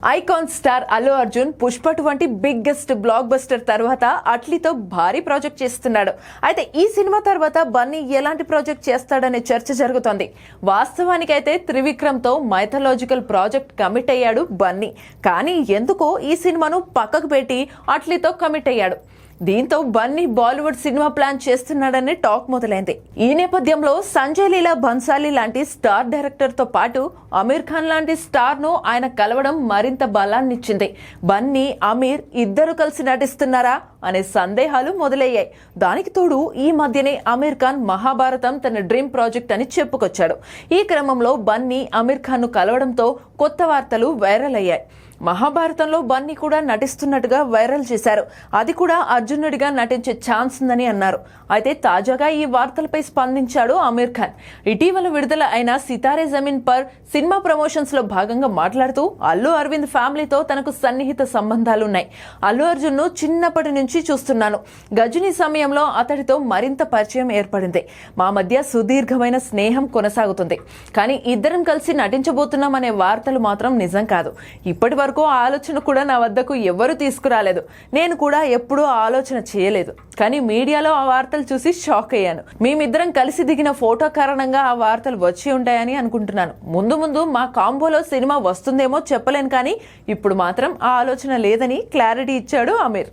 Icon star Allu Arjun Pushpa వంటి biggest block buster తర్వాత అట్లీతో భారీ ప్రాజెక్ట్ చేస్తున్నాడు. అయితే ఈ సినిమా తర్వాత బన్నీ ఎలాంటి ప్రాజెక్ట్ చేస్తాడనే చర్చ జరుగుతోంది. వాస్తవానికైతే త్రివిక్రమ్తో మైథలాజికల్ ప్రాజెక్ట్ కమిట్ అయ్యాడు బన్నీ. కానీ ఎందుకో ఈ సినిమాను పక్కకు పెట్టి అట్లీతో కమిట్ అయ్యాడు. దీంతో బన్నీ బాలీవుడ్ సినిమా ప్లాన్ చేస్తున్నాడని టాక్ మొదలైంది. ఈ నేపథ్యంలో సంజయ్ లీలా బన్సాలి లాంటి స్టార్ డైరెక్టర్ తో పాటు అమీర్ ఖాన్ లాంటి స్టార్ ను ఆయన కలవడం మరింత బలాన్నిచ్చింది. బన్నీ, అమీర్ ఇద్దరు కలిసి నటిస్తున్నారా అనే సందేహాలు మొదలయ్యాయి. దానికి తోడు ఈ మధ్యనే అమీర్ ఖాన్ మహాభారతం తన డ్రీమ్ ప్రాజెక్ట్ అని చెప్పుకొచ్చాడు. ఈ క్రమంలో బన్నీ అమీర్ ఖాన్ ను కలవడంతో కొత్త వార్తలు వైరల్ అయ్యాయి. మహాభారతంలో బన్నీ కూడా నటిస్తున్నట్టుగా వైరల్ చేశారు. అది కూడా అర్జునుడిగా నటించే ఛాన్స్ ఉందని అన్నారు. అయితే తాజాగా ఈ వార్తలపై స్పందించాడు అమీర్ ఖాన్. ఇటీవల విడుదల అయిన Sitaare Zameen per cinema promotions లో భాగంగా మాట్లాడుతూ అల్లు అరవింద్ ఫ్యామిలీతో తనకు సన్నిహిత సంబంధాలున్నాయి. అల్లు అర్జున్ ను చిన్నప్పటి నుంచి చూస్తున్నాను. గజనీ సమయంలో అతడితో మరింత పరిచయం ఏర్పడింది. మా మధ్య సుదీర్ఘమైన స్నేహం కొనసాగుతుంది. కానీ ఇద్దరం కలిసి నటించబోతున్నామనే వార్తలు మాత్రం నిజం కాదు. ఇప్పటి ఆలోచన కూడా నా వద్దకు ఎవరు తీసుకురాలేదు. నేను కూడా ఎప్పుడూ ఆలోచన చేయలేదు. కానీ మీడియాలో ఆ వార్తలు చూసి షాక్ అయ్యాను. మేమిద్దరం కలిసి దిగిన ఫోటో కారణంగా ఆ వార్తలు వచ్చి ఉంటాయని అనుకుంటున్నాను. ముందు ముందు మా కాంబోలో సినిమా వస్తుందేమో చెప్పలేను, కానీ ఇప్పుడు మాత్రం ఆ ఆలోచన లేదని క్లారిటీ ఇచ్చాడు అమీర్.